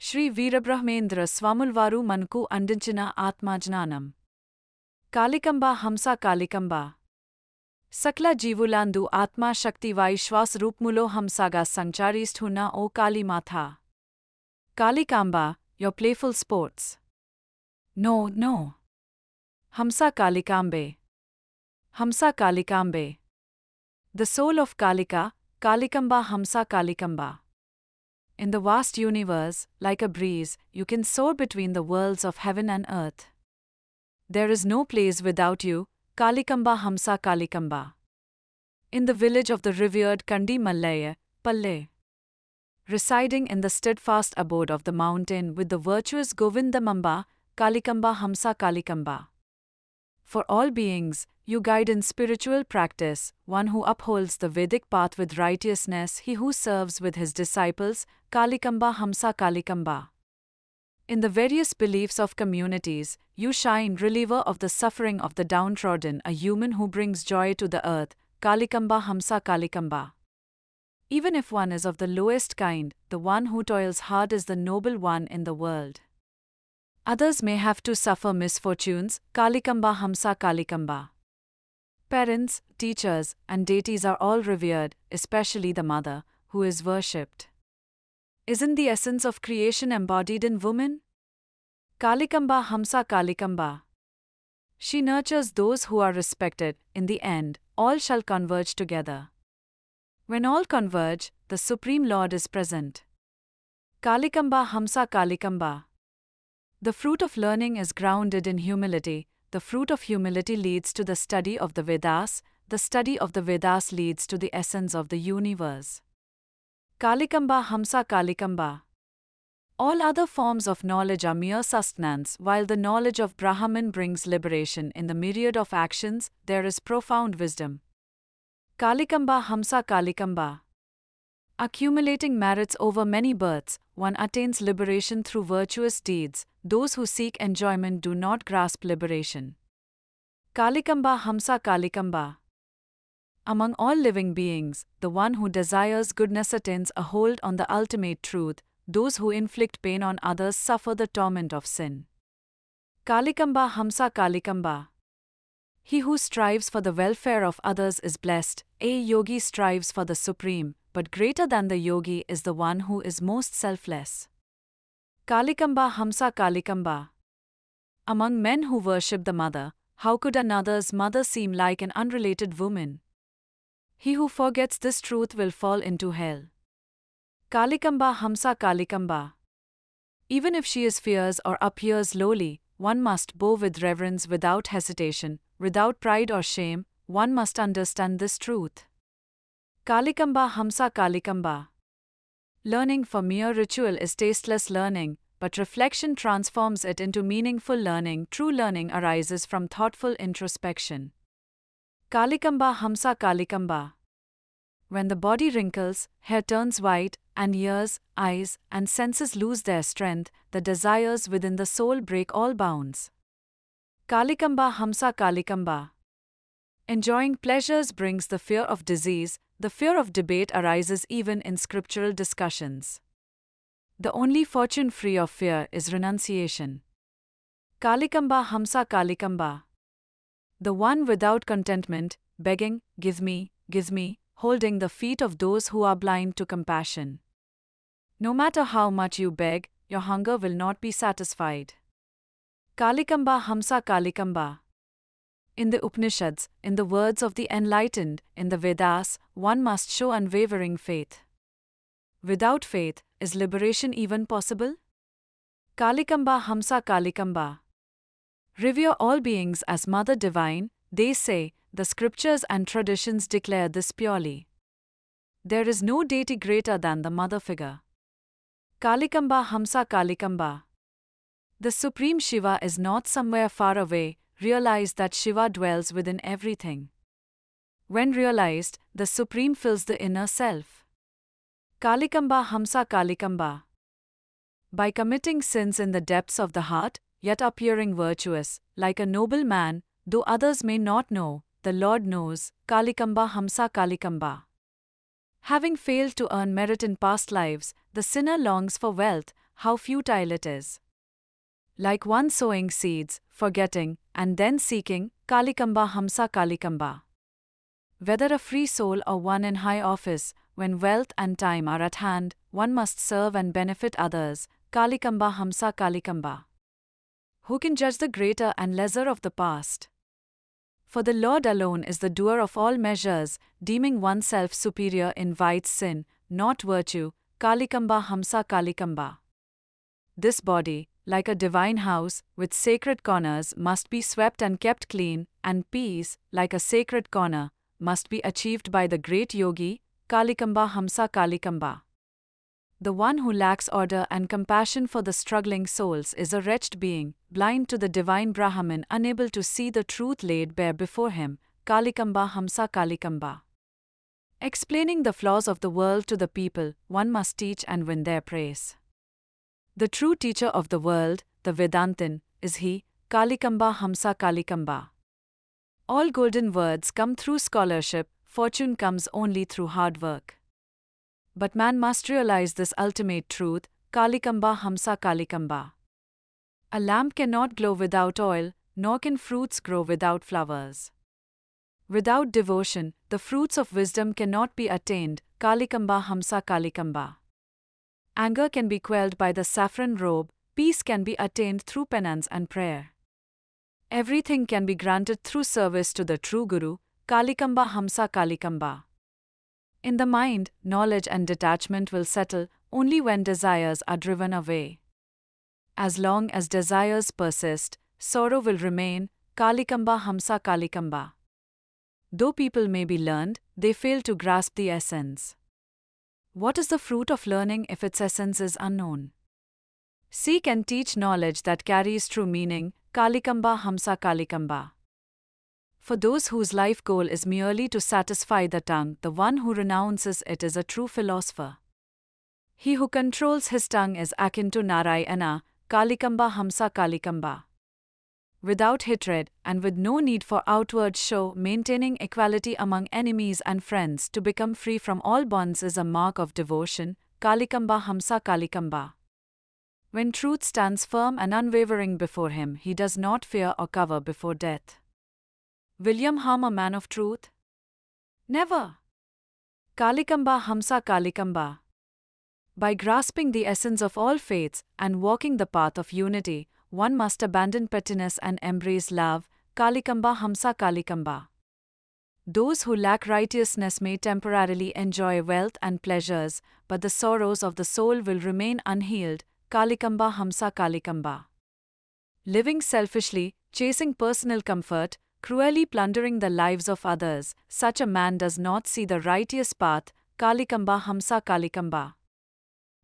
శ్రీ వీరబ్రహ్మేంద్ర స్వాముల్వారు మనకు అందించిన ఆత్మజ్ఞానం. కాళికంబ హంస కాళికంబ. సకల జీవులందు ఆత్మశక్తి వైశ్వాస రూపములో హంసగా సంచరిస్తున్న ఓ Kalimata. Kalikamba, your playful sports. No. హంస కాళికాంబే. హంస కాళికాంబే. The soul of Kalika, Kalikamba Hamsa Kalikamba. In the vast universe, like a breeze, you can soar between the worlds of heaven and earth. There is no place without you, Kalikamba Hamsa Kalikamba. In the village of the revered Kandi Mallaya, Palle. Residing in the steadfast abode of the mountain with the virtuous Govindamamba, Kalikamba Hamsa Kalikamba. For all beings, you guide in spiritual practice, one who upholds the Vedic path with righteousness, he who serves with his disciples, Kalikamba Hamsa Kalikamba. In the various beliefs of communities, you shine reliever of the suffering of the downtrodden, a human who brings joy to the earth, Kalikamba Hamsa Kalikamba. Even if one is of the lowest kind, the one who toils hard is the noble one in the world. Others may have to suffer misfortunes, Kalikamba Hamsa Kalikamba. Parents, teachers, and deities are all revered, especially the mother, who is worshipped. Isn't the essence of creation embodied in woman? Kalikamba Hamsa Kalikamba. She nurtures those who are respected. In the end, all shall converge together. When all converge, the Supreme Lord is present. Kalikamba Hamsa Kalikamba. The fruit of learning is grounded in humility. The fruit of humility leads to the study of the Vedas. The study of the Vedas leads to the essence of the universe. Kalikamba Hamsa Kalikamba. All other forms of knowledge are mere sustenance. While the knowledge of Brahman brings liberation in the myriad of actions, there is profound wisdom. Kalikamba Hamsa Kalikamba. Accumulating merits over many births, one attains liberation through virtuous deeds. Those who seek enjoyment do not grasp liberation. Kalikamba Hamsa Kalikamba. Among all living beings, the one who desires goodness attains a hold on the ultimate truth. Those who inflict pain on others suffer the torment of sin. Kalikamba Hamsa Kalikamba. He who strives for the welfare of others is blessed. A yogi strives for the supreme, but greater than the yogi is the one who is most selfless. Kalikamba Hamsa Kalikamba. Among men who worship the mother, how could another's mother seem like an unrelated woman? He who forgets this truth will fall into hell. Kalikamba Hamsa Kalikamba. Even if she is fierce or appears lowly, one must bow with reverence without hesitation, without pride or shame. One must understand this truth. Kalikamba Hamsa Kalikamba. Learning for mere ritual is tasteless learning, but reflection transforms it into meaningful learning. True learning arises from thoughtful introspection. Kalikamba Hamsa Kalikamba. When the body wrinkles, hair turns white, and ears, eyes, and senses lose their strength, the desires within the soul break all bounds. Kalikamba Hamsa Kalikamba. Enjoying pleasures brings the fear of disease. The fear of debate arises even in scriptural discussions. The only fortune free of fear is renunciation. Kalikamba Hamsa Kalikamba. The one without contentment, begging, give me, holding the feet of those who are blind to compassion. No matter how much you beg, your hunger will not be satisfied. Kalikamba Hamsa Kalikamba. In the Upanishads, in the words of the enlightened, in the Vedas, one must show unwavering faith. Without faith, is liberation even possible? Kalikamba Hamsa Kalikamba. Revere all beings as Mother Divine, they say, the scriptures and traditions declare this purely. There is no deity greater than the mother figure. Kalikamba Hamsa Kalikamba. The Supreme Shiva is not somewhere far away. Realize that Shiva dwells within everything. When realized, the Supreme fills the inner self. Kalikamba Hamsa Kalikamba. By committing sins in the depths of the heart, yet appearing virtuous, like a noble man, though others may not know, the Lord knows. Kalikamba Hamsa Kalikamba. Having failed to earn merit in past lives, the sinner longs for wealth. how futile it is. Like one sowing seeds, forgetting, and then seeking, Kalikamba Hamsa Kalikamba. Whether a free soul or one in high office, when wealth and time are at hand, one must serve and benefit others, Kalikamba Hamsa Kalikamba. Who can judge the greater and lesser of the past? For the Lord alone is the doer of all measures, deeming oneself superior invites sin, not virtue, Kalikamba Hamsa Kalikamba. This body, like a divine house, with sacred corners, must be swept and kept clean, and peace, like a sacred corner, must be achieved by the great yogi, Kalikamba Hamsa Kalikamba. The one who lacks order and compassion for the struggling souls is a wretched being, blind to the divine Brahman, unable to see the truth laid bare before him, Kalikamba Hamsa Kalikamba. Explaining the flaws of the world to the people, one must teach and win their praise. The true teacher of the world, the Vedantin, is he, Kalikamba Hamsa Kalikamba. All golden words come through scholarship, fortune comes only through hard work. But man must realize this ultimate truth, Kalikamba Hamsa Kalikamba. A lamp cannot glow without oil, nor can fruits grow without flowers. Without devotion, the fruits of wisdom cannot be attained, Kalikamba Hamsa Kalikamba. Anger can be quelled by the saffron robe, peace can be attained through penance and prayer. Everything can be granted through service to the true Guru, Kalikamba Hamsa Kalikamba. In the mind, knowledge and detachment will settle only when desires are driven away. As long as desires persist, sorrow will remain, Kalikamba Hamsa Kalikamba. Though people may be learned, they fail to grasp the essence. What is the fruit of learning if its essence is unknown? Seek and teach knowledge that carries true meaning, Kalikamba Hamsa Kalikamba. For those whose life goal is merely to satisfy the tongue, the one who renounces it is a true philosopher. He who controls his tongue is akin to Narayana, Kalikamba Hamsa Kalikamba. Without hatred, and with no need for outward show, maintaining equality among enemies and friends to become free from all bonds is a mark of devotion, Kalikamba Hamsa Kalikamba. When truth stands firm and unwavering before him, he does not fear or cower before death. Will you harm a man of truth? Never. Kalikamba Hamsa Kalikamba. By grasping the essence of all faiths and walking the path of unity, one must abandon pettiness and embrace love, Kalikamba Hamsa Kalikamba. Those who lack righteousness may temporarily enjoy wealth and pleasures, but the sorrows of the soul will remain unhealed, Kalikamba Hamsa Kalikamba. Living selfishly, chasing personal comfort, cruelly plundering the lives of others, such a man does not see the righteous path, Kalikamba Hamsa Kalikamba.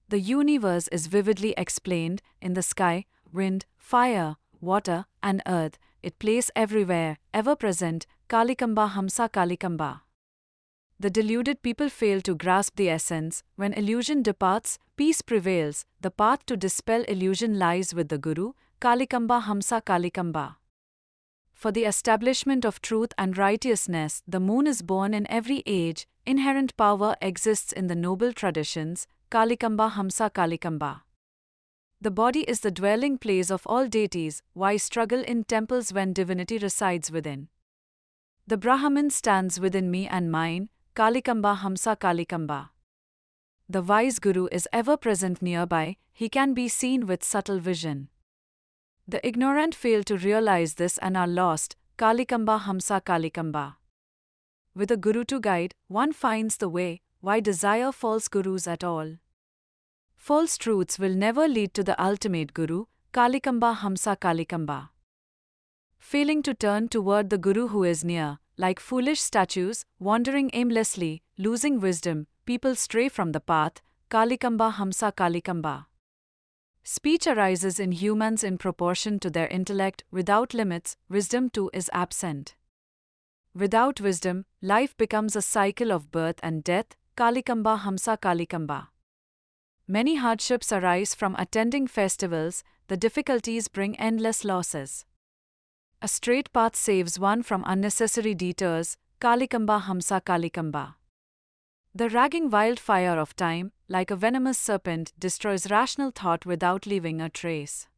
The universe is vividly explained in the sky, wind, fire, water, and earth. It plays everywhere, ever present, Kalikamba Hamsa Kalikamba. The deluded people fail to grasp the essence. When illusion departs, peace prevails. The path to dispel illusion lies with the Guru, Kalikamba Hamsa Kalikamba. For the establishment of truth and righteousness, the moon is born in every age. Inherent power exists in the noble traditions, Kalikamba Hamsa Kalikamba. The body is the dwelling place of all deities. Why struggle in temples when divinity resides within? The Brahman stands within me and mine, Kalikamba Hamsa Kalikamba. The wise Guru is ever present nearby, he can be seen with subtle vision. The ignorant fail to realize this and are lost, Kalikamba Hamsa Kalikamba. With a Guru to guide, one finds the way. Why desire false Gurus at all? False truths will never lead to the ultimate Guru, Kalikamba Hamsa Kalikamba. Failing to turn toward the Guru who is near, like foolish statues, wandering aimlessly, losing wisdom, people stray from the path, Kalikamba Hamsa Kalikamba. Speech arises in humans in proportion to their intellect. Without limits, wisdom too is absent. Without wisdom, life becomes a cycle of birth and death, Kalikamba Hamsa Kalikamba. Many hardships arise from attending festivals, the difficulties bring endless losses. A straight path saves one from unnecessary detours, Kalikamba Hamsa Kalikamba. The raging wildfire of time, like a venomous serpent, destroys rational thought without leaving a trace.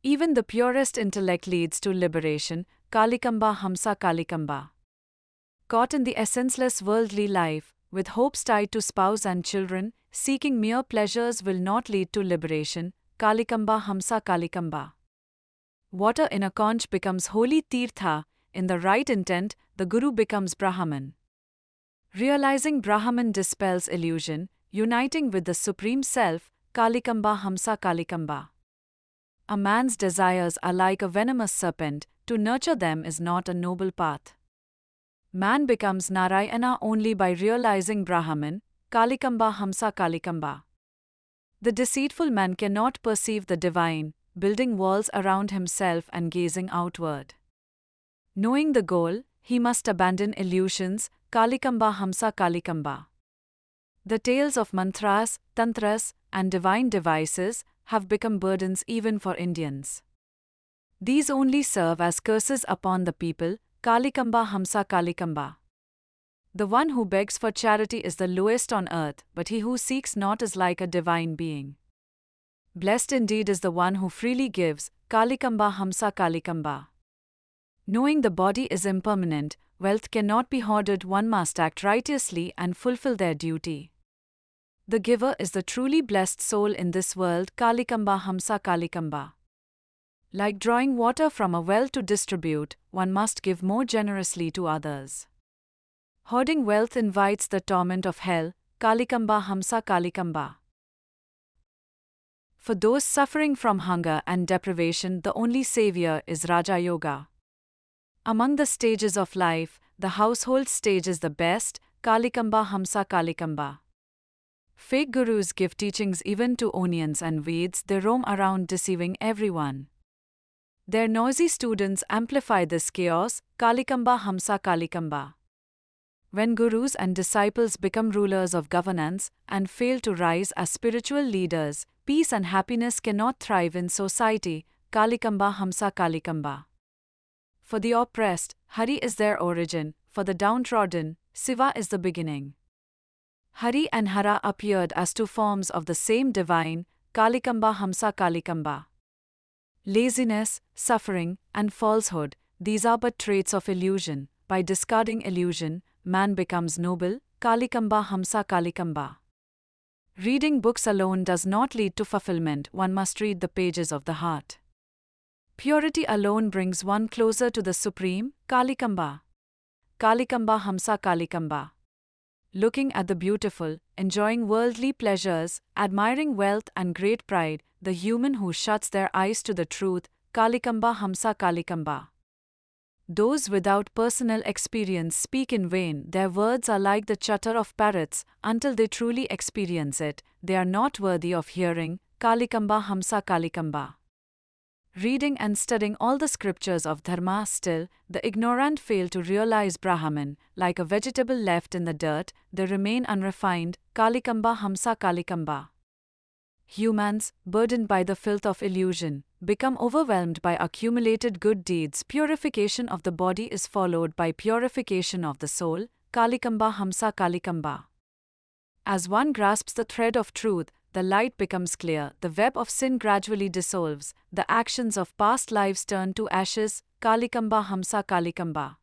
Even the purest intellect leads to liberation, Kalikamba Hamsa Kalikamba. Caught in the essenceless worldly life, with hopes tied to spouse and children, seeking mere pleasures will not lead to liberation, Kalikamba Hamsa Kalikamba. Water in a conch becomes holy tirtha, in the right intent, the Guru becomes Brahman. Realizing Brahman dispels illusion, uniting with the Supreme Self, Kalikamba Hamsa Kalikamba. A man's desires are like a venomous serpent, to nurture them is not a noble path. Man becomes Narayana only by realizing Brahman, Kalikamba Hamsa Kalikamba. The deceitful man cannot perceive the divine, building walls around himself and gazing outward. Knowing the goal, he must abandon illusions, Kalikamba Hamsa Kalikamba. The tales of mantras, tantras, and divine devices have become burdens even for Indians. These only serve as curses upon the people, Kalikamba Hamsa Kalikamba. The one who begs for charity is the lowest on earth, but he who seeks not is like a divine being. Blessed indeed is the one who freely gives, Kalikamba Hamsa Kalikamba. Knowing the body is impermanent, wealth cannot be hoarded, one must act righteously and fulfill their duty. The giver is the truly blessed soul in this world, Kalikamba Hamsa Kalikamba. Like drawing water from a well to distribute, one must give more generously to others. Hoarding wealth invites the torment of hell, Kalikamba Hamsa Kalikamba. For those suffering from hunger and deprivation, the only savior is Raja Yoga. Among the stages of life, the household stage is the best, Kalikamba Hamsa Kalikamba. Fake gurus give teachings even to onions and weeds, they roam around deceiving everyone. Their noisy students amplify this chaos, Kalikamba Hamsa Kalikamba. When gurus and disciples become rulers of governance and fail to rise as spiritual leaders, peace and happiness cannot thrive in society, Kalikamba Hamsa Kalikamba. For the oppressed, Hari is their origin, for the downtrodden, Siva is the beginning. Hari and Hara appeared as two forms of the same divine, Kalikamba Hamsa Kalikamba. Laziness, suffering, and falsehood, these are but traits of illusion. By discarding illusion, man becomes noble, Kalikamba Hamsa Kalikamba. Reading books alone does not lead to fulfillment, one must read the pages of the heart. Purity alone brings one closer to the Supreme, Kalikamba. Kalikamba Hamsa Kalikamba. Looking at the beautiful, enjoying worldly pleasures, admiring wealth and great pride, the human who shuts their eyes to the truth, Kalikamba Hamsa Kalikamba. Those without personal experience speak in vain, their words are like the chatter of parrots, until they truly experience it, they are not worthy of hearing, Kalikamba Hamsa Kalikamba. Reading and studying all the scriptures of Dharma, still, the ignorant fail to realize Brahman, like a vegetable left in the dirt, they remain unrefined, Kalikamba Hamsa Kalikamba. Humans, burdened by the filth of illusion, become overwhelmed by accumulated good deeds. Purification of the body is followed by purification of the soul, Kalikamba Hamsa Kalikamba. As one grasps the thread of truth, the light becomes clear, the web of sin gradually dissolves, the actions of past lives turn to ashes, Kalikamba Hamsa Kalikamba.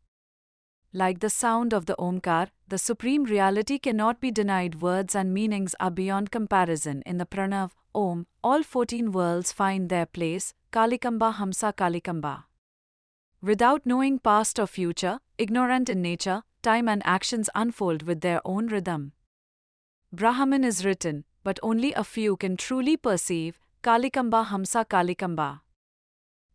Like the sound of the Omkar, the supreme reality cannot be denied. Words and meanings are beyond comparison. In the Pranav, Om, all 14 worlds find their place, Kalikamba Hamsa Kalikamba. Without knowing past or future, ignorant in nature, time and actions unfold with their own rhythm. Brahman is written, but only a few can truly perceive, Kalikamba Hamsa Kalikamba.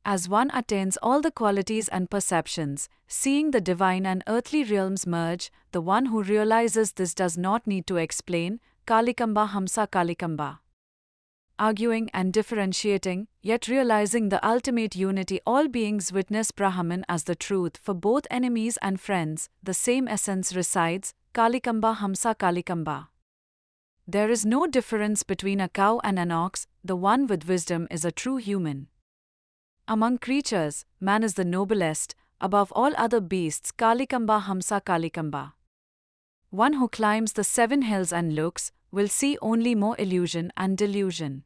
As one attains all the qualities and perceptions, seeing the divine and earthly realms merge, the one who realizes this does not need to explain, Kalikamba Hamsa Kalikamba. Arguing and differentiating, yet realizing the ultimate unity, all beings witness Brahman as the truth. For both enemies and friends, the same essence resides, Kalikamba Hamsa Kalikamba. There is no difference between a cow and an ox, the one with wisdom is a true human. Among creatures, man is the noblest, above all other beasts, Kalikamba Hamsa Kalikamba. One who climbs the 7 hills and looks will see only more illusion and delusion.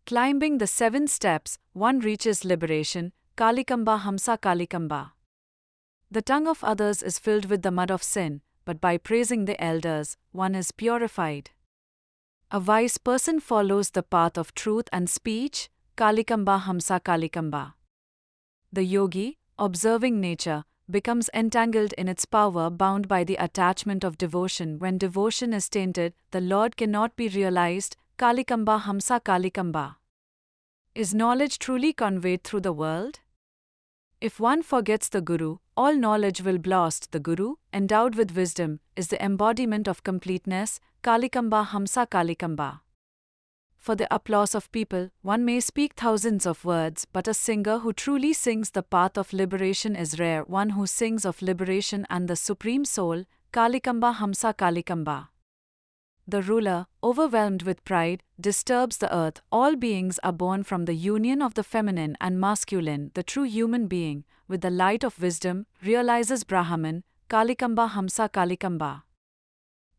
Climbing the 7 steps, one reaches liberation. Kalikamba Hamsa Kalikamba. The tongue of others is filled with the mud of sin, but by praising the elders, one is purified. A wise person follows the path of truth and speech. Kalikamba Hamsa Kalikamba. The yogi, observing nature, becomes entangled in its power, bound by the attachment of devotion. When devotion is tainted, the Lord cannot be realized. Kalikamba Hamsa Kalikamba. Is knowledge truly conveyed through the world? If one forgets the Guru, all knowledge will blast. The Guru, endowed with wisdom, is the embodiment of completeness. Kalikamba Hamsa Kalikamba. For the applause of people, one may speak thousands of words, but a singer who truly sings the path of liberation is rare. One who sings of liberation and the Supreme Soul. Kalikamba Hamsa Kalikamba. The ruler, overwhelmed with pride, disturbs the earth. All beings are born from the union of the feminine and masculine. The true human being, with the light of wisdom, realizes Brahman. Kalikamba Hamsa Kalikamba.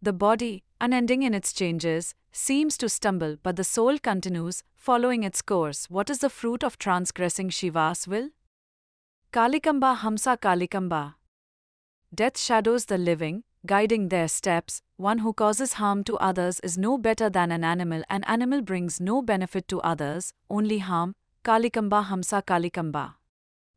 The body, unending in its changes, seems to stumble, but the soul continues, following its course. What is the fruit of transgressing Shiva's will? Kalikamba Hamsa Kalikamba. Death shadows the living, guiding their steps. One who causes harm to others is no better than an animal. An animal brings no benefit to others, only harm. Kalikamba Hamsa Kalikamba.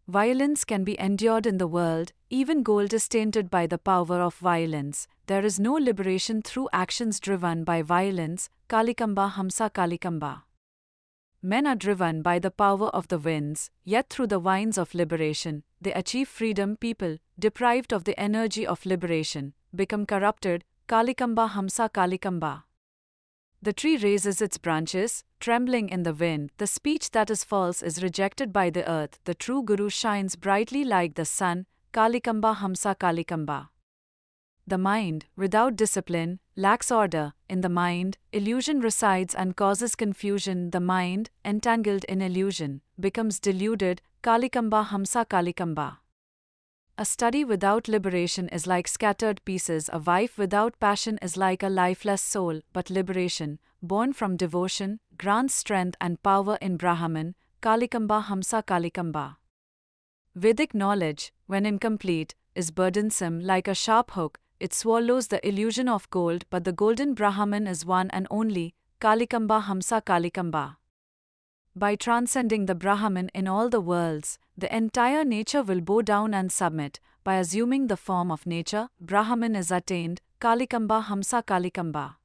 Violence can be endured in the world, even gold is tainted by the power of violence. There is no liberation through actions driven by violence. Kalikamba Hamsa Kalikamba. Men are driven by the power of the winds, yet through the winds of liberation, they achieve freedom. People, deprived of the energy of liberation, become corrupted. Kalikamba Hamsa Kalikamba. The tree raises its branches, trembling in the wind. The speech that is false is rejected by the earth. The true Guru shines brightly like the sun. Kalikamba Hamsa Kalikamba. The mind, without discipline, lacks order. In the mind, illusion resides and causes confusion. The mind, entangled in illusion, becomes deluded. Kalikamba Hamsa Kalikamba. A study without liberation is like scattered pieces. A wife without passion is like a lifeless soul. But liberation, born from devotion, grants strength and power in Brahman. Kalikamba Hamsa Kalikamba. Vedic knowledge, when incomplete, is burdensome like a sharp hook. It swallows the illusion of gold, but the golden Brahman is one and only. Kalikamba Hamsa Kalikamba. By transcending the Brahman in all the worlds, the entire nature will bow down and submit. By assuming the form of nature, Brahman is attained. Kalikamba Hamsa Kalikamba.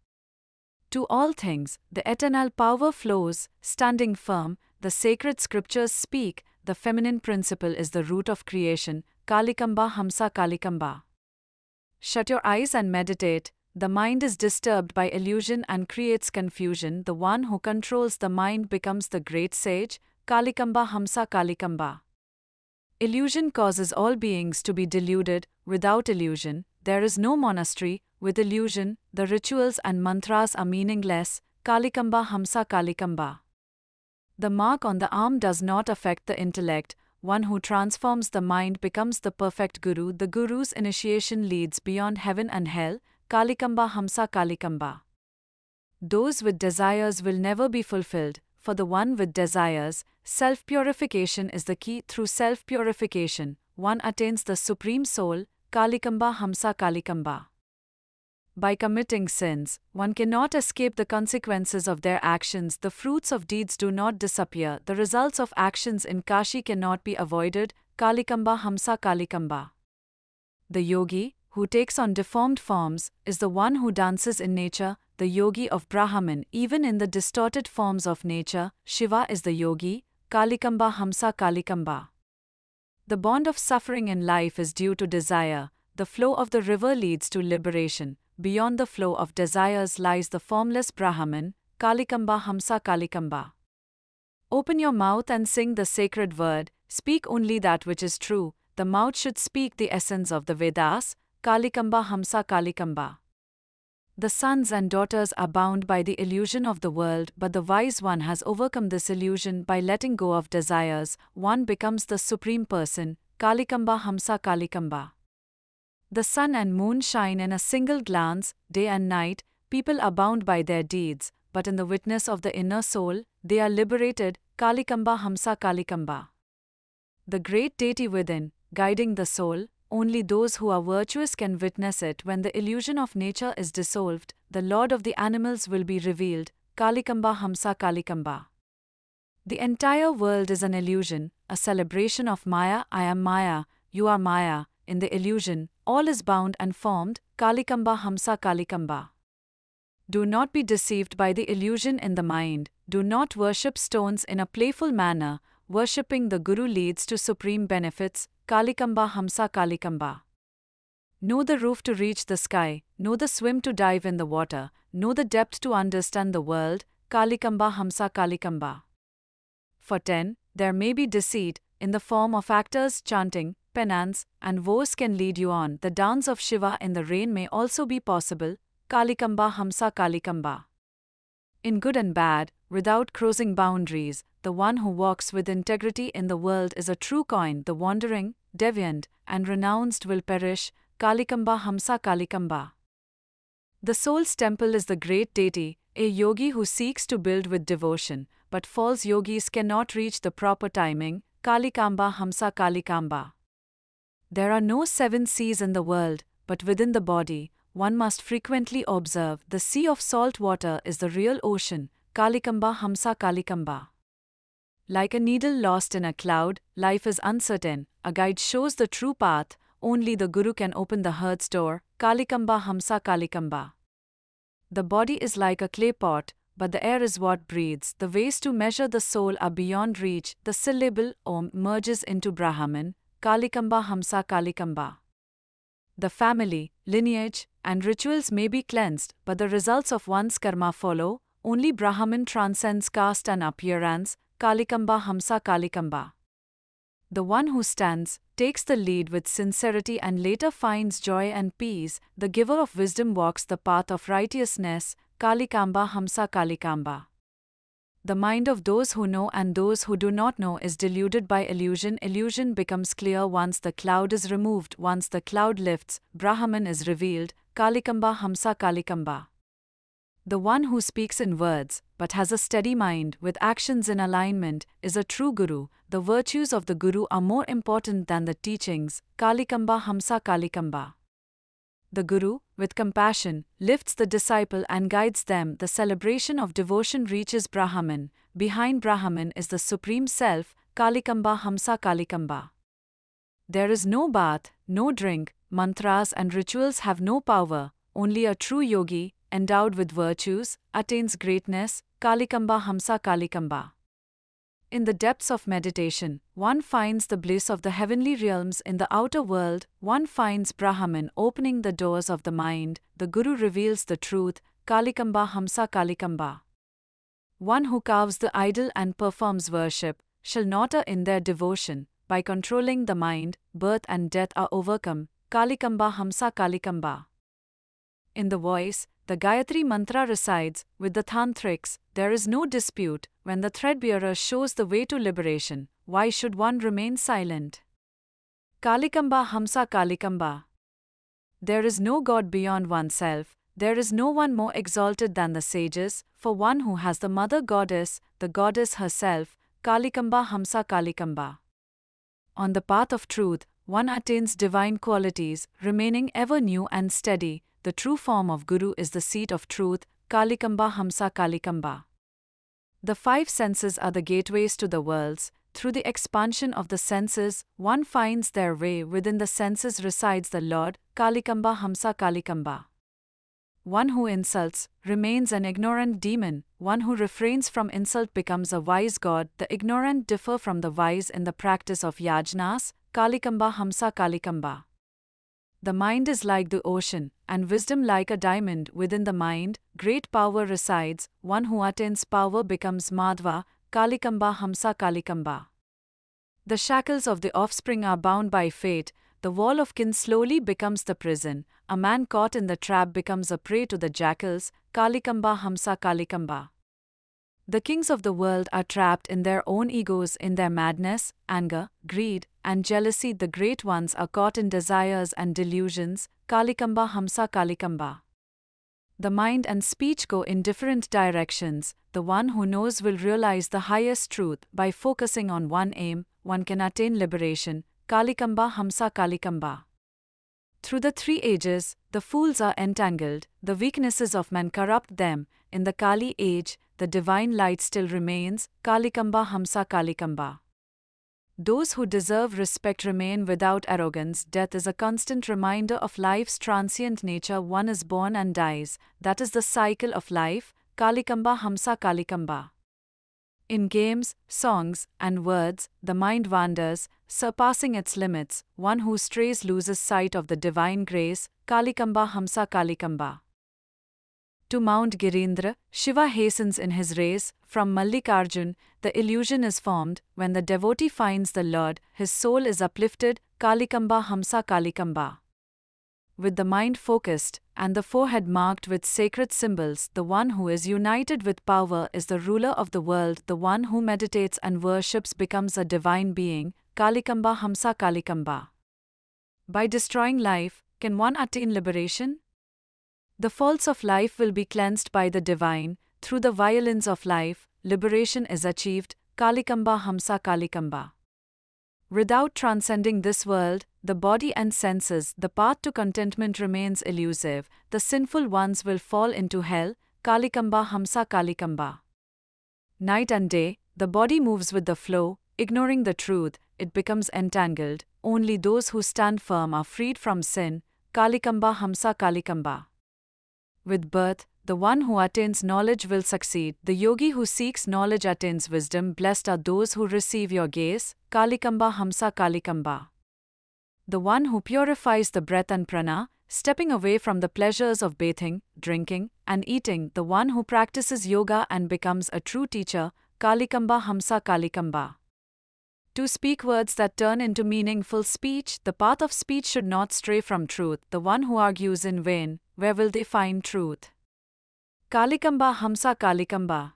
To all things, the eternal power flows, standing firm. The sacred scriptures speak. The feminine principle is the root of creation. Kalikamba Hamsa Kalikamba. Shut your eyes and meditate. The mind is disturbed by illusion and creates confusion. The one who controls the mind becomes the great sage. Kalikamba Hamsa Kalikamba. Illusion causes all beings to be deluded. Without illusion, there is no monastery. With illusion, the rituals and mantras are meaningless. Kalikamba Hamsa Kalikamba. The mark on the arm does not affect the intellect. One who transforms the mind becomes the perfect Guru. The Guru's initiation leads beyond heaven and hell. Kalikamba Hamsa Kalikamba. Those with desires will never be fulfilled. For the one with desires, self-purification is the key. Through self-purification, one attains the Supreme Soul. Kalikamba Hamsa Kalikamba. By committing sins, one cannot escape the consequences of their actions. The fruits of deeds do not disappear. The results of actions in Kashi cannot be avoided. Kalikamba Hamsa Kalikamba. The yogi, who takes on deformed forms, is the one who dances in nature. The yogi of Brahman, even in the distorted forms of nature. Shiva is the yogi. Kalikamba Hamsa Kalikamba. The bond of suffering in life is due to desire. The flow of the river leads to liberation. Beyond the flow of desires lies the formless Brahman. Kalikamba Hamsa Kalikamba. Open your mouth and sing the sacred word. Speak only that which is true. The mouth should speak the essence of the Vedas. Kalikamba Hamsa Kalikamba. The sons and daughters are bound by the illusion of the world, but the wise one has overcome this illusion by letting go of desires. One becomes the Supreme Person. Kalikamba Hamsa Kalikamba. The sun and moon shine in a single glance, day and night, people are bound by their deeds, but in the witness of the inner soul, they are liberated, Kalikamba Hamsa Kalikamba. The great deity within, guiding the soul, only those who are virtuous can witness it. When the illusion of nature is dissolved, the Lord of the animals will be revealed, Kalikamba Hamsa Kalikamba. The entire world is an illusion, a celebration of Maya. I am Maya, you are Maya. In the illusion, all is bound and formed, Kalikamba Hamsa Kalikamba. Do not be deceived by the illusion in the mind. Do not worship stones in a playful manner. Worshipping the Guru leads to supreme benefits, Kalikamba Hamsa Kalikamba. Know the roof to reach the sky, know the swim to dive in the water, know the depth to understand the world, Kalikamba Hamsa Kalikamba. For 10, there may be deceit, in the form of actors chanting, penance, and vows can lead you on. The dance of Shiva in the rain may also be possible, Kalikamba Hamsa Kalikamba. In good and bad, without crossing boundaries, the one who walks with integrity in the world is a true coin. The wandering, deviant, and renounced will perish, Kalikamba Hamsa Kalikamba. The soul's temple is the great deity, a yogi who seeks to build with devotion, but false yogis cannot reach the proper timing, Kalikamba Hamsa Kalikamba. There are no 7 seas in the world, but within the body, one must frequently observe the sea of salt water is the real ocean, Kalikamba Hamsa Kalikamba. Like a needle lost in a cloud, life is uncertain, a guide shows the true path, only the Guru can open the heart's door, Kalikamba Hamsa Kalikamba. The body is like a clay pot, but the air is what breathes. The ways to measure the soul are beyond reach. The syllable Om merges into Brahman, Kalikamba Hamsa Kalikamba. The family, lineage, and rituals may be cleansed, but the results of one's karma follow. Only Brahman transcends caste and appearance, Kalikamba Hamsa Kalikamba. The one who stands, takes the lead with sincerity and later finds joy and peace. The giver of wisdom walks the path of righteousness, Kalikamba Hamsa Kalikamba. The mind of those who know and those who do not know is deluded by illusion. Illusion becomes clear once the cloud is removed. Once the cloud lifts, Brahman is revealed, Kalikamba Hamsa Kalikamba. The one who speaks in words, but has a steady mind with actions in alignment, is a true Guru. The virtues of the Guru are more important than the teachings, Kalikamba Hamsa Kalikamba. The Guru, with compassion, lifts the disciple and guides them. The celebration of devotion reaches Brahman. Behind Brahman is the Supreme Self, Kalikamba Hamsa Kalikamba. There is no bath, no drink, mantras and rituals have no power. Only a true yogi, endowed with virtues, attains greatness, Kalikamba Hamsa Kalikamba. In the depths of meditation, one finds the bliss of the heavenly realms. In the outer world, one finds Brahman opening the doors of the mind. The Guru reveals the truth, Kalikamba Hamsa Kalikamba. One who carves the idol and performs worship shall not err in their devotion. By controlling the mind, birth and death are overcome, Kalikamba Hamsa Kalikamba. In the voice, the Gayatri mantra resides. With the tantrics, there is no dispute. When the threadbearer shows the way to liberation, why should one remain silent? Kalikamba Hamsa Kalikamba. There is no God beyond oneself. There is no one more exalted than the sages. For one who has the mother goddess, the goddess herself, Kalikamba Hamsa Kalikamba. On the path of truth, one attains divine qualities, remaining ever new and steady. The true form of Guru is the seat of truth, Kalikamba Hamsa Kalikamba. The 5 senses are the gateways to the worlds. Through the expansion of the senses, one finds their way. Within the senses resides the Lord, Kalikamba Hamsa Kalikamba. One who insults remains an ignorant demon. One who refrains from insult becomes a wise god. The ignorant differ from the wise in the practice of yajnas, Kalikamba Hamsa Kalikamba. The mind is like the ocean, and wisdom like a diamond. Within the mind, great power resides. One who attains power becomes Madhva, Kalikamba Hamsa Kalikamba. The shackles of the offspring are bound by fate. The wall of kin slowly becomes the prison. A man caught in the trap becomes a prey to the jackals, Kalikamba Hamsa Kalikamba. The kings of the world are trapped in their own egos, in their madness, anger, greed, and jealousy. The great ones are caught in desires and delusions. Kalikamba Hamsa Kalikamba. The mind and speech go in different directions. The one who knows will realize the highest truth. By focusing on one aim, one can attain liberation. Kalikamba Hamsa Kalikamba. Through the 3 ages, the fools are entangled, the weaknesses of men corrupt them. In the Kali age, the divine light still remains. Kalikamba Hamsa Kalikamba. Those who deserve respect remain without arrogance. Death is a constant reminder of life's transient nature. One is born and dies. That is the cycle of life. Kalikamba Hamsa Kalikamba. In games, songs, and words, the mind wanders, surpassing its limits. One who strays loses sight of the divine grace. Kalikamba Hamsa Kalikamba. To Mount Girindra, Shiva hastens in his race. From Mallikarjun, the illusion is formed. When the devotee finds the Lord, his soul is uplifted. Kalikamba Hamsa Kalikamba. With the mind focused, and the forehead marked with sacred symbols, the one who is united with power is the ruler of the world. The one who meditates and worships becomes a divine being. Kalikamba Hamsa Kalikamba. By destroying life, can one attain liberation? The faults of life will be cleansed by the divine. Through the violence of life, liberation is achieved. Kalikamba Hamsa Kalikamba. Without transcending this world, the body and senses, the path to contentment remains elusive. The sinful ones will fall into hell. Kalikamba Hamsa Kalikamba. Night and day, the body moves with the flow, ignoring the truth, it becomes entangled. Only those who stand firm are freed from sin. Kalikamba Hamsa Kalikamba. With birth, the one who attains knowledge will succeed. The yogi who seeks knowledge attains wisdom. Blessed are those who receive your gaze. Kalikamba Hamsa Kalikamba. The one who purifies the breath and prana, stepping away from the pleasures of bathing, drinking, and eating. The one who practices yoga and becomes a true teacher. Kalikamba Hamsa Kalikamba. To speak words that turn into meaningful speech, the path of speech should not stray from truth. The one who argues in vain, where will they find truth? Kalikamba Hamsa Kalikamba.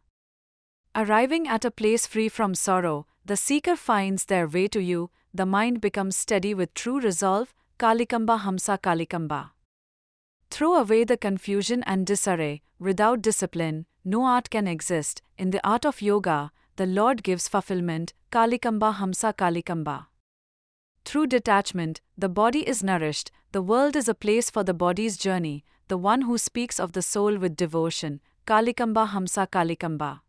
Arriving at a place free from sorrow, the seeker finds their way to you. The mind becomes steady with true resolve. Kalikamba Hamsa Kalikamba. Throw away the confusion and disarray. Without discipline, no art can exist. In the art of yoga, the Lord gives fulfillment. Kalikamba Hamsa Kalikamba. Through detachment, the body is nourished. The world is a place for the body's journey. The one who speaks of the soul with devotion. Kalikamba Hamsa Kalikamba.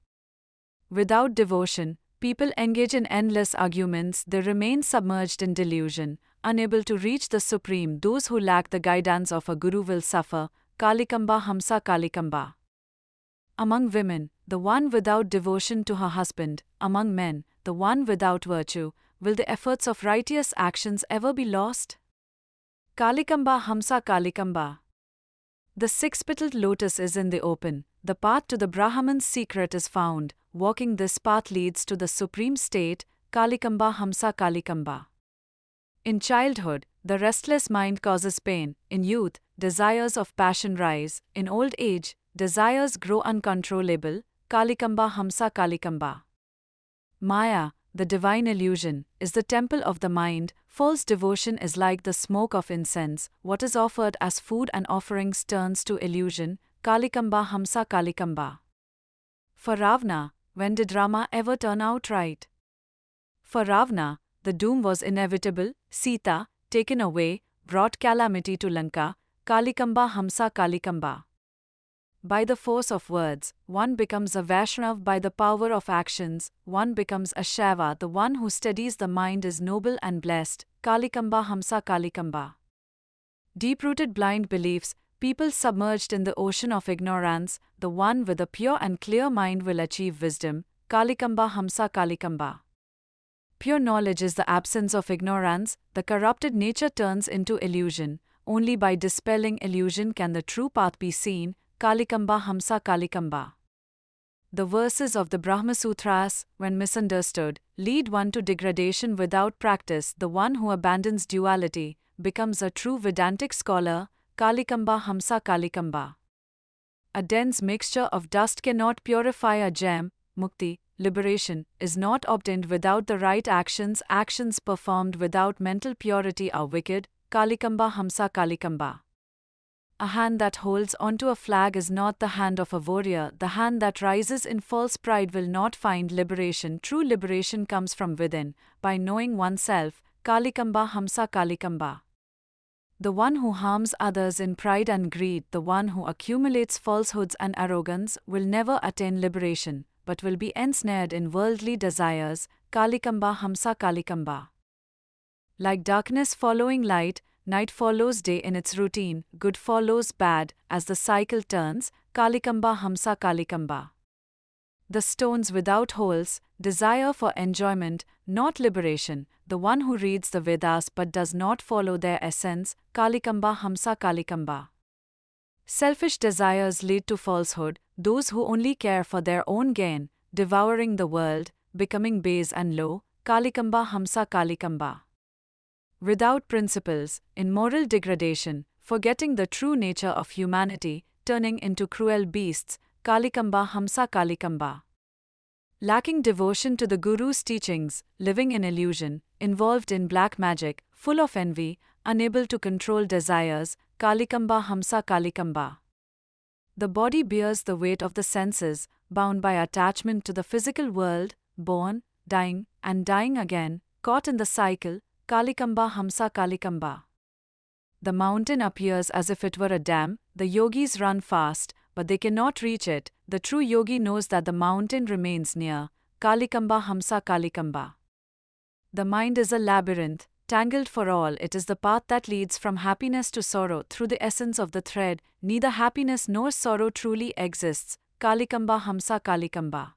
Without devotion, people engage in endless arguments. They remain submerged in delusion, unable to reach the supreme. Those who lack the guidance of a guru will suffer. Kalikamba Hamsa Kalikamba. Among women, the one without devotion to her husband. Among men, the one without virtue. Will the efforts of righteous actions ever be lost? Kalikamba Hamsa Kalikamba. The 6-petaled lotus is in the open. The path to the Brahman's secret is found. Walking this path leads to the supreme state. Kalikamba Hamsa Kalikamba. In childhood, the restless mind causes pain. In youth, desires of passion rise. In old age, desires grow uncontrollable. Kalikamba Hamsa Kalikamba. Maya, the divine illusion, is the temple of the mind. False devotion is like the smoke of incense. What is offered as food and offerings turns to illusion. Kalikamba Hamsa Kalikamba. For Ravana, when did Rama ever turn out right? For Ravana, the doom was inevitable. Sita, taken away, brought calamity to Lanka. Kalikamba Hamsa Kalikamba. By the force of words, one becomes a Vaishnav. By the power of actions, one becomes a Shaiva. The one who steadies the mind is noble and blessed. Kalikamba Hamsa Kalikamba. Deep-rooted blind beliefs, people submerged in the ocean of ignorance. The one with a pure and clear mind will achieve wisdom. Kalikamba Hamsa Kalikamba. Pure knowledge is the absence of ignorance. The corrupted nature turns into illusion. Only by dispelling illusion can the true path be seen. Kalikamba Hamsa Kalikamba. The verses of the Brahma Sutras, when misunderstood, lead one to degradation. Without practice. The one who abandons duality becomes a true Vedantic scholar. Kalikamba Hamsa Kalikamba. A dense mixture of dust cannot purify a gem. mukti, liberation, is not obtained without the right actions. Actions performed without mental purity are wicked. Kalikamba Hamsa Kalikamba. A hand that holds onto a flag is not the hand of a warrior. The hand that rises in false pride will not find liberation. True liberation comes from within, by knowing oneself. Kalikamba Hamsa Kalikamba. The one who harms others in pride and greed, the one who accumulates falsehoods and arrogance, will never attain liberation, but will be ensnared in worldly desires. Kalikamba Hamsa Kalikamba. Like darkness following light, night follows day in its routine, good follows bad, as the cycle turns. Kalikamba Hamsa Kalikamba. The stones without holes, desire for enjoyment, not liberation. The one who reads the Vedas but does not follow their essence. Kalikamba Hamsa Kalikamba. Selfish desires lead to falsehood. Those who only care for their own gain, devouring the world, becoming base and low. Kalikamba Hamsa Kalikamba. Without principles, in moral degradation, forgetting the true nature of humanity, turning into cruel beasts. Kalikamba Hamsa Kalikamba. Lacking devotion to the Guru's teachings, living in illusion, involved in black magic, full of envy, unable to control desires. Kalikamba Hamsa Kalikamba. The body bears the weight of the senses, bound by attachment to the physical world, born, dying, and dying again, caught in the cycle. Kalikamba Hamsa Kalikamba. The mountain appears as if it were a dam. The yogis run fast, but they cannot reach it. The true yogi knows that the mountain remains near. Kalikamba Hamsa Kalikamba. The mind is a labyrinth, tangled for all. It is the path that leads from happiness to sorrow. Through the essence of the thread, neither happiness nor sorrow truly exists. Kalikamba Hamsa Kalikamba.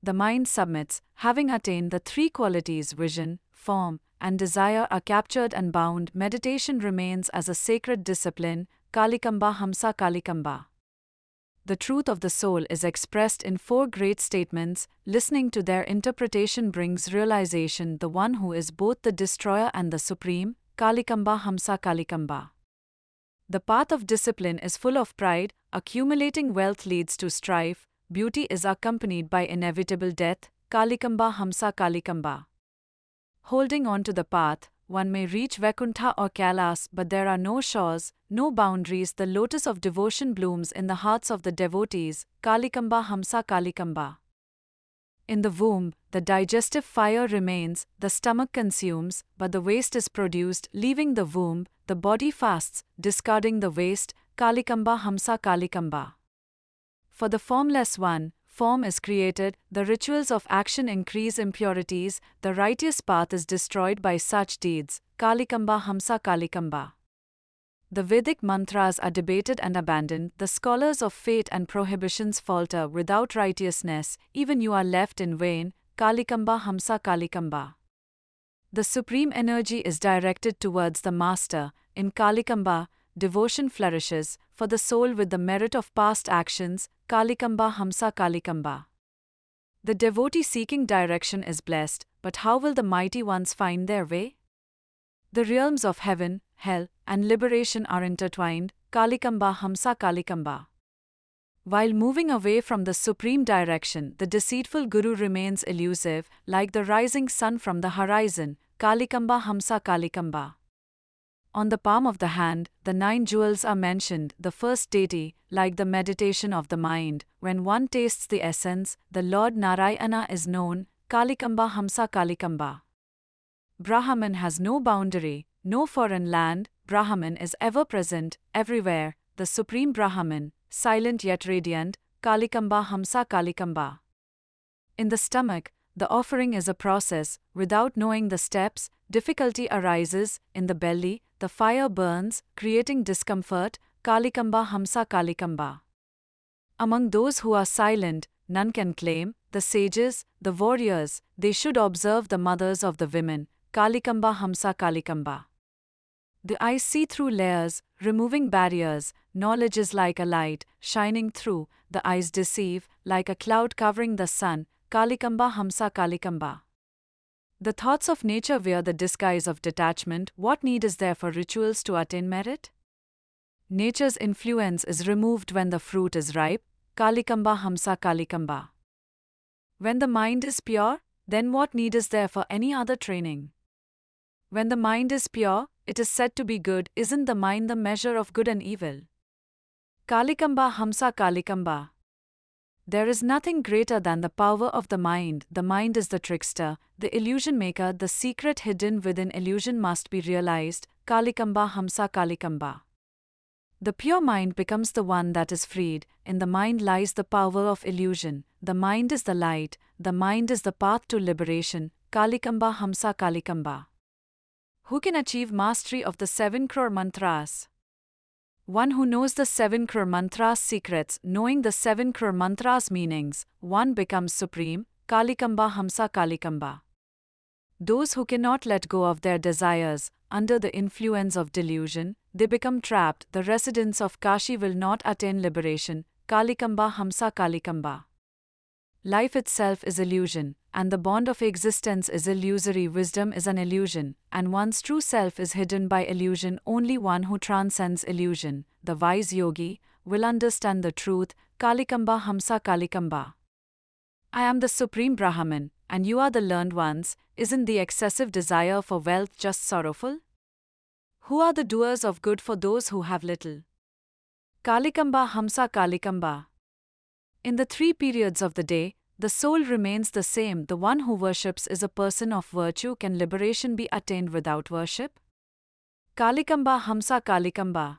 The mind submits, having attained the three qualities vision, form, and desire are captured and bound. Meditation remains as a sacred discipline. Kalikamba Hamsa Kalikamba. The truth of the soul is expressed in four great statements. Listening to their interpretation brings realization. The one who is both the destroyer and the supreme. Kalikamba Hamsa Kalikamba. The path of discipline is full of pride. Accumulating wealth leads to strife. Beauty is accompanied by inevitable death. Kalikamba Hamsa Kalikamba. Holding on to the path, one may reach Vaikuntha or Kailas, but there are no shores, no boundaries. The lotus of devotion blooms in the hearts of the devotees. Kalikamba Hamsa Kalikamba. In the womb, the digestive fire remains, the stomach consumes, but the waste is produced. Leaving the womb, the body fasts, discarding the waste. Kalikamba Hamsa Kalikamba. For the formless one, form is created. The rituals of action increase impurities. The righteous path is destroyed by such deeds. Kalikamba Hamsa Kalikamba. The Vedic mantras are debated and abandoned. The scholars of fate and prohibitions falter. Without righteousness, even you are left in vain. Kalikamba Hamsa Kalikamba. The supreme energy is directed towards the master. In Kalikamba, devotion flourishes, for the soul with the merit of past actions. Kalikamba Hamsa Kalikamba. The devotee seeking direction is blessed, but how will the mighty ones find their way? The realms of heaven, hell, and liberation are intertwined. Kalikamba Hamsa Kalikamba. While moving away from the supreme direction, the deceitful guru remains elusive, like the rising sun from the horizon. Kalikamba Hamsa Kalikamba. On the palm of the hand, the 9 jewels are mentioned. The first deity, like the meditation of the mind, when one tastes the essence, the Lord Narayana is known. Kalikamba Hamsa Kalikamba. Brahman has no boundary, no foreign land. Brahman is ever present, everywhere. The supreme Brahman, silent yet radiant. Kalikamba Hamsa Kalikamba. In the stomach, the offering is a process. Without knowing the steps, difficulty arises. In the belly, the fire burns, creating discomfort. Kalikamba Hamsa Kalikamba. Among those who are silent, none can claim. The sages, the warriors, they should observe the mothers of the women. Kalikamba Hamsa Kalikamba. The eyes see through layers, removing barriers. Knowledge is like a light, shining through. The eyes deceive, like a cloud covering the sun. Kalikamba Hamsa Kalikamba. The thoughts of nature wear the disguise of detachment. What need is there for rituals to attain merit? Nature's influence is removed when the fruit is ripe. Kalikamba Hamsa Kalikamba. When the mind is pure, then what need is there for any other training? When the mind is pure, it is said to be good. Isn't the mind the measure of good and evil? Kalikamba Hamsa Kalikamba. There is nothing greater than the power of the mind. The mind is the trickster, the illusion maker. The secret hidden within illusion must be realized. Kalikamba Hamsa Kalikamba. The pure mind becomes the one that is freed. In the mind lies the power of illusion. The mind is the light. The mind is the path to liberation. Kalikamba Hamsa Kalikamba. Who can achieve mastery of the 7 crore mantras? One who knows the 7 crore mantras secrets. Knowing the 7 crore mantras meanings, one becomes supreme. Kalikamba Hamsa Kalikamba. Those who cannot let go of their desires, under the influence of delusion, they become trapped. The residents of Kashi will not attain liberation. Kalikamba Hamsa Kalikamba. Life itself is illusion, and the bond of existence is illusory. Wisdom is an illusion, and one's true self is hidden by illusion. Only one who transcends illusion, the wise yogi, will understand the truth. Kalikamba Hamsa Kalikamba. I am the Supreme Brahman, and you are the learned ones. Isn't the excessive desire for wealth just sorrowful? Who are the doers of good for those who have little? Kalikamba Hamsa Kalikamba. In the 3 periods of the day, the soul remains the same. The one who worships is a person of virtue. Can liberation be attained without worship? Kalikamba Hamsa Kalikamba.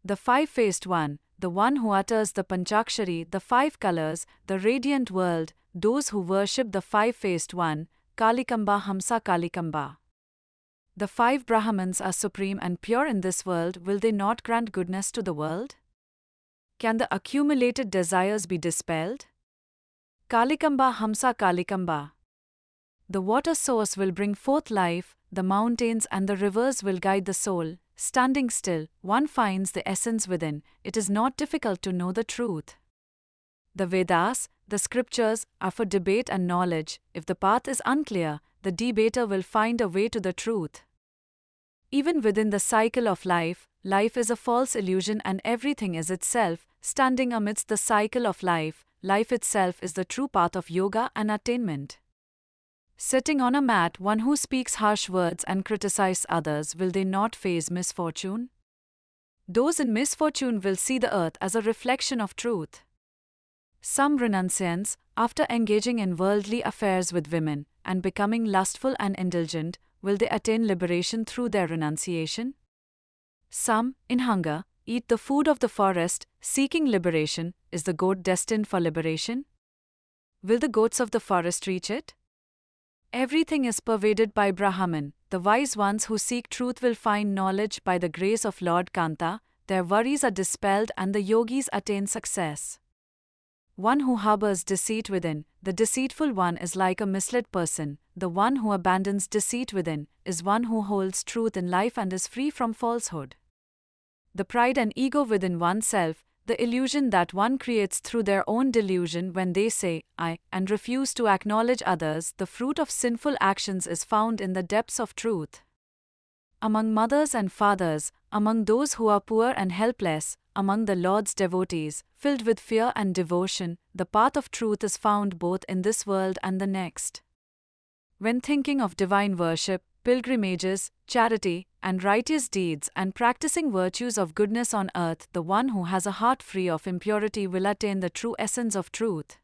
The 5-faced one, the one who utters the Panchakshari, the 5 colors, the radiant world, those who worship the 5-faced one, Kalikamba Hamsa Kalikamba. The 5 Brahmans are supreme and pure in this world. Will they not grant goodness to the world? Can the accumulated desires be dispelled? Kalikamba Hamsa Kalikamba. The water source will bring forth life, the mountains and the rivers will guide the soul. Standing still, one finds the essence within. It is not difficult to know the truth. The Vedas, the scriptures, are for debate and knowledge. If the path is unclear, the debater will find a way to the truth. Even within the cycle of life, life is a false illusion and everything is itself. Standing amidst the cycle of life, life itself is the true path of yoga and attainment. Sitting on a mat, one who speaks harsh words and criticizes others, will they not face misfortune? Those in misfortune will see the earth as a reflection of truth. Some renunciants, after engaging in worldly affairs with women and becoming lustful and indulgent, will they attain liberation through their renunciation? Some, in hunger, eat the food of the forest, seeking liberation. Is the goat destined for liberation? Will the goats of the forest reach it? Everything is pervaded by Brahman. The wise ones who seek truth will find knowledge by the grace of Lord Kanta. Their worries are dispelled and the yogis attain success. One who harbors deceit within, the deceitful one is like a misled person. The one who abandons deceit within is one who holds truth in life and is free from falsehood. The pride and ego within oneself, the illusion that one creates through their own delusion when they say, I, and refuse to acknowledge others, the fruit of sinful actions is found in the depths of truth. Among mothers and fathers, among those who are poor and helpless, among the Lord's devotees, filled with fear and devotion, the path of truth is found both in this world and the next. When thinking of divine worship, pilgrimages, charity, and righteous deeds and practicing virtues of goodness on earth, the one who has a heart free of impurity will attain the true essence of truth.